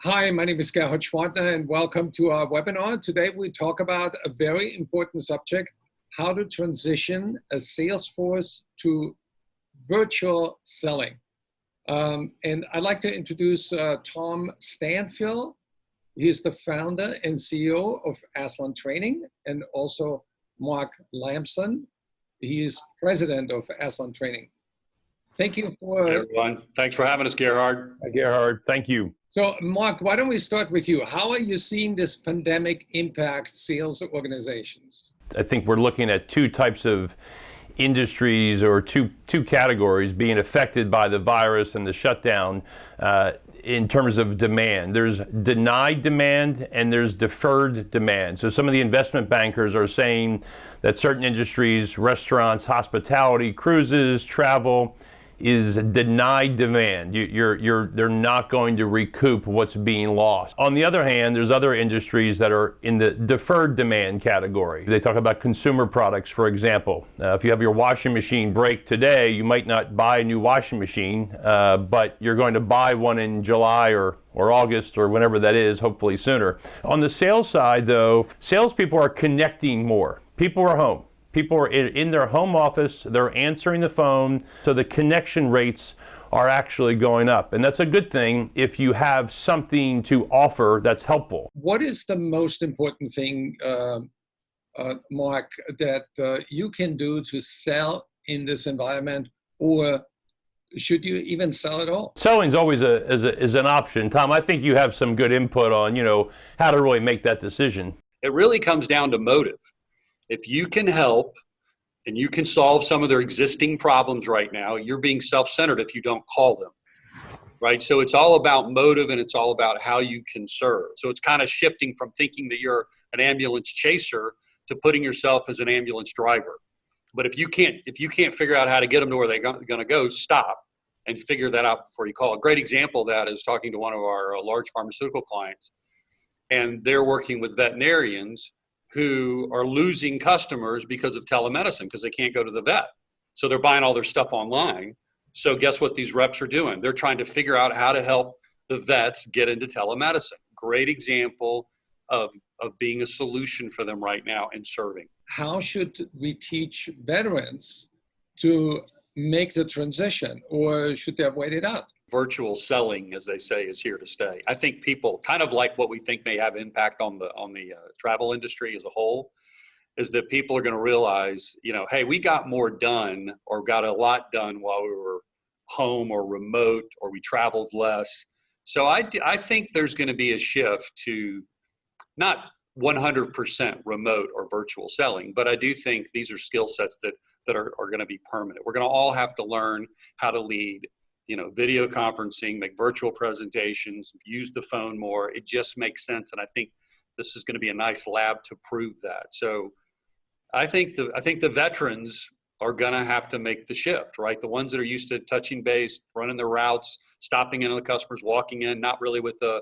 Hi, my name is Gerhard Schwantner and welcome to our webinar. Today we talk about a very important subject, how to transition a sales force to virtual selling. And I'd like to introduce Tom Stanfill. He's the founder and CEO of Aslan Training, and also Mark Lamson. He is president of Aslan Training. Thank you for... Hey everyone. Thanks for having us, Gerhard. Hi, Gerhard. Thank you. So, Mark, why don't we start with you? How are you seeing this pandemic impact sales organizations? I think we're looking at two types of industries, or two categories being affected by the virus and the shutdown in terms of demand. There's denied demand and there's deferred demand. So some of the investment bankers are saying that certain industries, restaurants, hospitality, cruises, travel, is denied demand. They're not going to recoup what's being lost. On the other hand, there's other industries that are in the deferred demand category. They talk about consumer products, for example. If you have your washing machine break today, you might not buy a new washing machine, but you're going to buy one in July or August or whenever that is, hopefully sooner. On the sales side, though, salespeople are connecting more. People are home. People are in their home office, they're answering the phone, so the connection rates are actually going up. And that's a good thing if you have something to offer that's helpful. What is the most important thing, Mark, that you can do to sell in this environment, or should you even sell at all? Selling's always is an option. Tom, I think you have some good input on, how to really make that decision. It really comes down to motive. If you can help and you can solve some of their existing problems right now, you're being self-centered if you don't call them, right? So it's all about motive and it's all about how you can serve. So it's kind of shifting from thinking that you're an ambulance chaser to putting yourself as an ambulance driver. But if you can't figure out how to get them to where they're going to go, stop and figure that out before you call. A great example of that is talking to one of our large pharmaceutical clients, and they're working with veterinarians who are losing customers because of telemedicine, because they can't go to the vet. So they're buying all their stuff online. So guess what these reps are doing? They're trying to figure out how to help the vets get into telemedicine. Great example of being a solution for them right now and serving. How should we teach veterans to make the transition, or should they have waited out? Virtual selling, as they say, is here to stay. I think people, kind of like what we think may have impact on the travel industry as a whole, is that people are going to realize, hey, we got more done or got a lot done while we were home or remote, or we traveled less. So I think there's going to be a shift to not 100% remote or virtual selling, but I do think these are skill sets that are going to be permanent. We're going to all have to learn how to lead, video conferencing, make virtual presentations, use the phone more. It just makes sense. And I think this is going to be a nice lab to prove that. So I think the veterans are going to have to make the shift, right? The ones that are used to touching base, running their routes, stopping into the customers, walking in, not really with a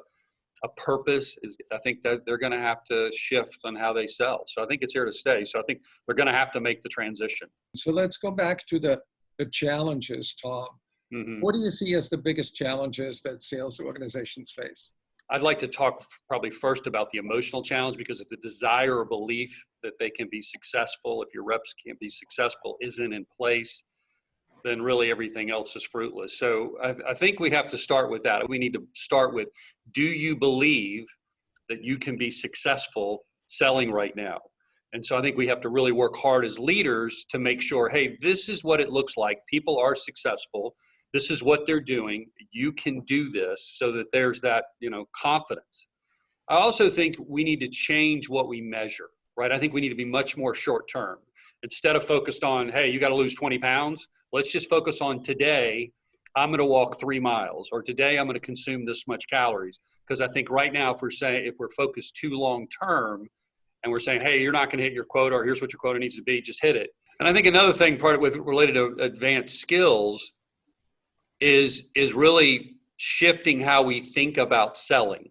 purpose, I think that they're going to have to shift on how they sell. So I think it's here to stay. So I think they're going to have to make the transition. So let's go back to the challenges, Tom. Mm-hmm. What do you see as the biggest challenges that sales organizations face? I'd like to talk probably first about the emotional challenge, because if the desire or belief that they can be successful, if your reps can't be successful, isn't in place, then really everything else is fruitless. So I think we have to start with that. We need to start with, do you believe that you can be successful selling right now? And so I think we have to really work hard as leaders to make sure, hey, this is what it looks like. People are successful. This is what they're doing. You can do this, so that there's that, confidence. I also think we need to change what we measure, right? I think we need to be much more short term. Instead of focused on, hey, you got to lose 20 pounds, let's just focus on today, I'm going to walk 3 miles, or today I'm going to consume this much calories. Because I think right now, if we're focused too long term and we're saying, hey, you're not going to hit your quota, or here's what your quota needs to be, just hit it. And I think another thing related to advanced skills is really shifting how we think about selling.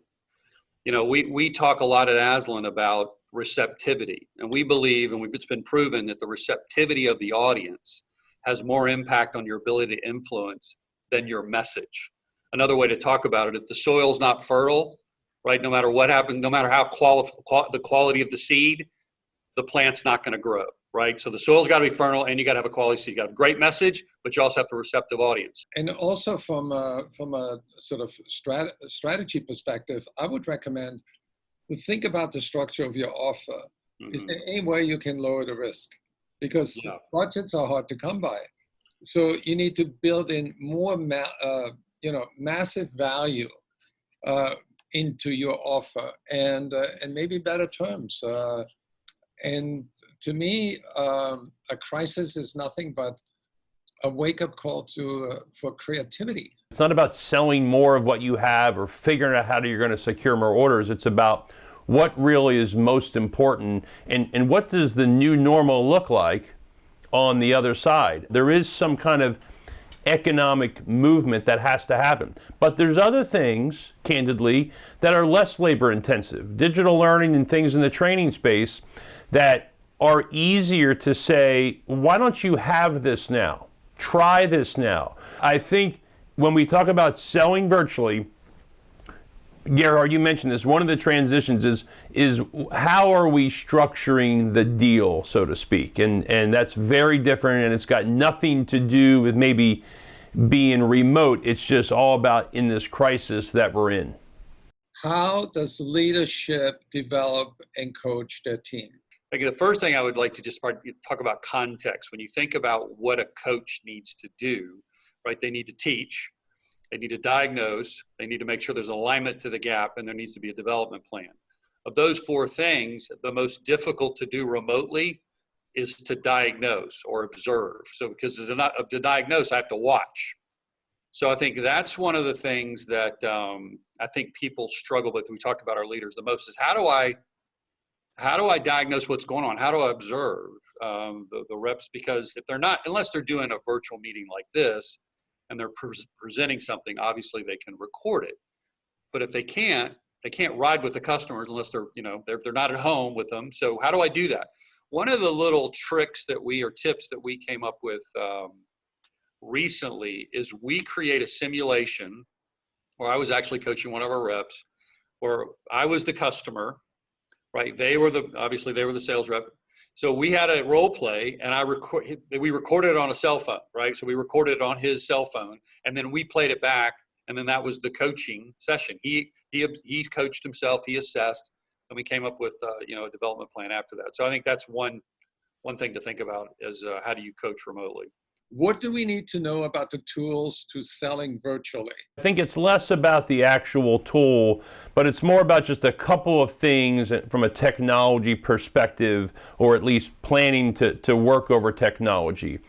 We talk a lot at Aslan about receptivity, and we believe, and it's been proven, that the receptivity of the audience has more impact on your ability to influence than your message. Another way to talk about it, if the soil's not fertile, right? No matter what happens, no matter how the quality of the seed, the plant's not going to grow, right? So the soil's got to be fertile, and you got to have a quality seed. You got a great message, but you also have a receptive audience. And also from a sort of strategy perspective, I would recommend to think about the structure of your offer. Mm-hmm. Is there any way you can lower the risk? Because budgets are hard to come by. So you need to build in more, massive value into your offer, and maybe better terms. And to me, a crisis is nothing but a wake-up call for creativity. It's not about selling more of what you have or figuring out how you're going to secure more orders. It's about what really is most important, and what does the new normal look like on the other side. There is some kind of economic movement that has to happen. But there's other things, candidly, that are less labor intensive. Digital learning and things in the training space that are easier to say, why don't you have this now? Try this now. I think when we talk about selling virtually, Gerhard, you mentioned this, one of the transitions is how are we structuring the deal, so to speak? And that's very different, and it's got nothing to do with maybe being remote. It's just all about in this crisis that we're in. How does leadership develop and coach their team? The first thing I would like to just talk about context. When you think about what a coach needs to do, right? They need to teach. They need to diagnose, they need to make sure there's alignment to the gap, and there needs to be a development plan. Of those four things, the most difficult to do remotely is to diagnose or observe. So because to diagnose, I have to watch. So I think that's one of the things that I think people struggle with. We talked about our leaders the most is how do I diagnose what's going on? How do I observe the reps? Because if they're not, unless they're doing a virtual meeting like this, and they're presenting something, obviously they can record it. But if they can't ride with the customers unless they're not at home with them. So how do I do that? One of the little tips that we came up with recently is we create a simulation where I was actually coaching one of our reps, where I was the customer, right? They were the sales rep. So we had a role play, and we recorded it on a cell phone, right? So we recorded it on his cell phone, and then we played it back, and then that was the coaching session. He coached himself, he assessed, and we came up with a development plan after that. So I think that's one thing to think about is how do you coach remotely? What do we need to know about the tools to selling virtually? I think it's less about the actual tool, but it's more about just a couple of things from a technology perspective, or at least planning to work over technology.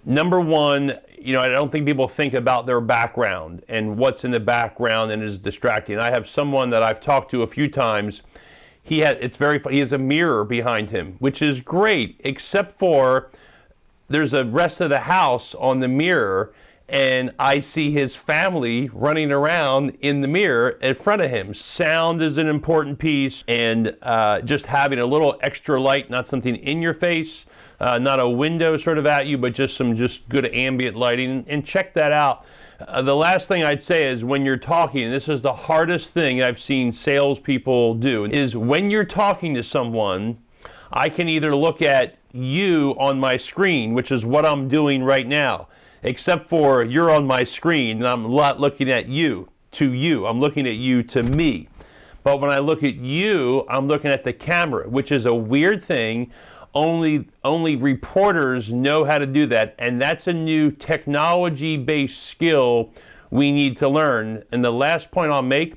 Number one, I don't think people think about their background and what's in the background and is distracting. I have someone that I've talked to a few times. It's very funny. He has a mirror behind him, which is great, except for there's a rest of the house on the mirror, and I see his family running around in the mirror in front of him. Sound is an important piece, and just having a little extra light, not something in your face, not a window sort of at you, but just some good ambient lighting, and check that out. The last thing I'd say is when you're talking, and this is the hardest thing I've seen salespeople do, is when you're talking to someone, I can either look at you on my screen, which is what I'm doing right now, except for you're on my screen and I'm not looking at you to you. I'm looking at you to me. But when I look at you, I'm looking at the camera, which is a weird thing. Only reporters know how to do that, and that's a new technology-based skill we need to learn. And the last point I'll make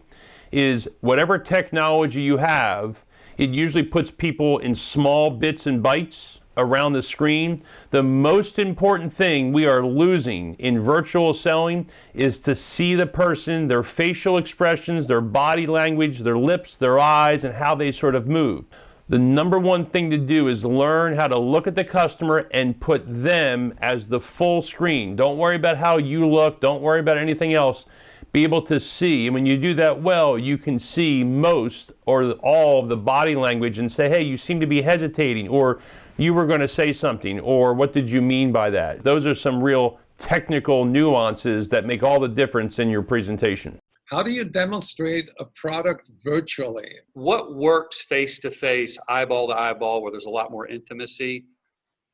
is whatever technology you have, it usually puts people in small bits and bytes around the screen. The most important thing we are losing in virtual selling is to see the person, their facial expressions, their body language, their lips, their eyes, and how they sort of move. The number one thing to do is learn how to look at the customer and put them as the full screen. Don't worry about how you look. Don't worry about anything else. Be able to see, and when you do that well, you can see most or all of the body language and say, hey, you seem to be hesitating, or you were going to say something, or what did you mean by that? Those are some real technical nuances that make all the difference in your presentation. How do you demonstrate a product virtually? What works face-to-face, eyeball to eyeball, where there's a lot more intimacy,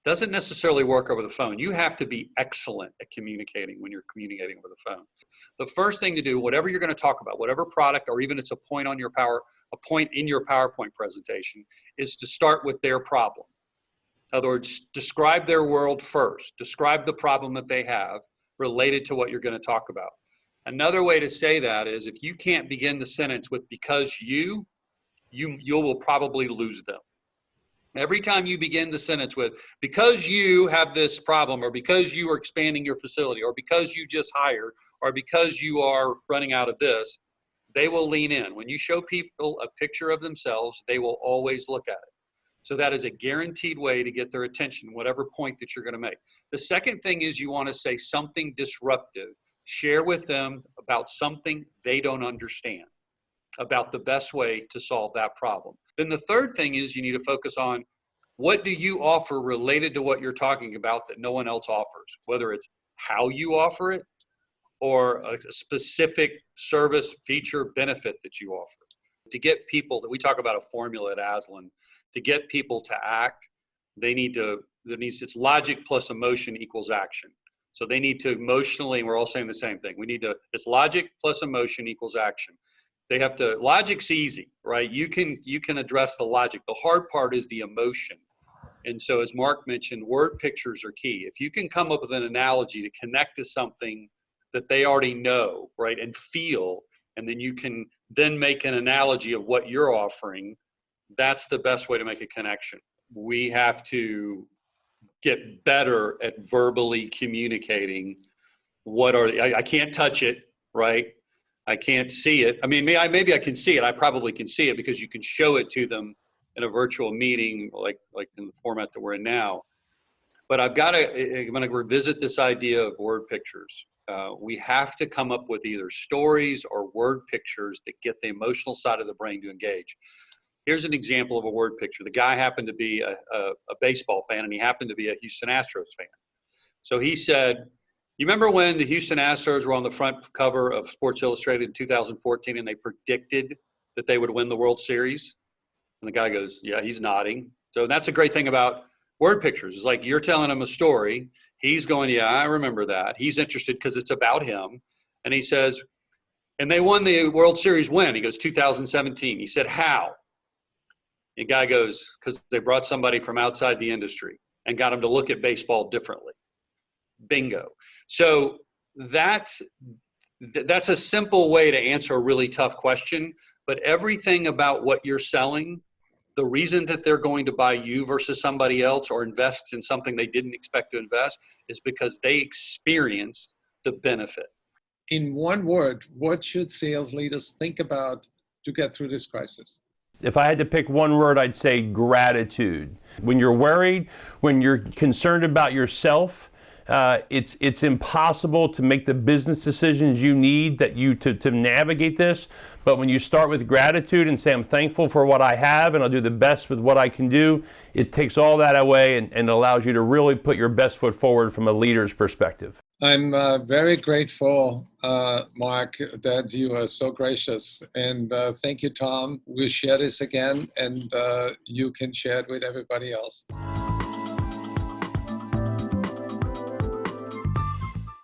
doesn't necessarily work over the phone. You have to be excellent at communicating when you're communicating over the phone. The first thing to do, whatever you're going to talk about, whatever product, or even it's a point in your PowerPoint presentation, is to start with their problem. In other words, describe their world first. Describe the problem that they have related to what you're going to talk about. Another way to say that is, if you can't begin the sentence with "because you will probably lose them. Every time you begin the sentence with "because you have this problem," or "because you are expanding your facility," or "because you just hired," or "because you are running out of this," they will lean in. When you show people a picture of themselves, they will always look at it. So that is a guaranteed way to get their attention, whatever point that you're going to make. The second thing is, you want to say something disruptive. Share with them about something they don't understand, about the best way to solve that problem. Then the third thing is, you need to focus on, what do you offer related to what you're talking about that no one else offers, whether it's how you offer it or a specific service, feature, benefit that you offer. To get people, that we talk about a formula at Aslan, to get people to act, it's logic plus emotion equals action. So they need to emotionally, and we're all saying the same thing. It's logic plus emotion equals action. Logic's easy, right? You can address the logic. The hard part is the emotion. And so, as Mark mentioned, word pictures are key. If you can come up with an analogy to connect to something that they already know, right, and feel, and then you can then make an analogy of what you're offering, that's the best way to make a connection. We have to get better at verbally communicating I can't touch it, right? I can't see it. I mean, maybe I can see it. I probably can see it because you can show it to them in a virtual meeting, like in the format that we're in now. But I'm going to revisit this idea of word pictures. We have to come up with either stories or word pictures that get the emotional side of the brain to engage. Here's an example of a word picture. The guy happened to be a baseball fan, and he happened to be a Houston Astros fan. So he said, you remember when the Houston Astros were on the front cover of Sports Illustrated in 2014 and they predicted that they would win the World Series? And the guy goes, yeah, he's nodding. So that's a great thing about word pictures. It's like you're telling him a story. He's going, yeah, I remember that. He's interested because it's about him. And he says, and they won the World Series when? He goes, 2017. He said, how? The guy goes, because they brought somebody from outside the industry and got him to look at baseball differently. Bingo. So that's a simple way to answer a really tough question, but everything about what you're selling, the reason that they're going to buy you versus somebody else or invest in something they didn't expect to invest is because they experienced the benefit. In one word, what should sales leaders think about to get through this crisis? If I had to pick one word, I'd say gratitude. When you're worried, when you're concerned about yourself, it's impossible to make the business decisions you need to navigate this. But when you start with gratitude and say, I'm thankful for what I have and I'll do the best with what I can do, it takes all that away and allows you to really put your best foot forward from a leader's perspective. I'm very grateful, Mark, that you are so gracious. And thank you, Tom. We'll share this again, and you can share it with everybody else.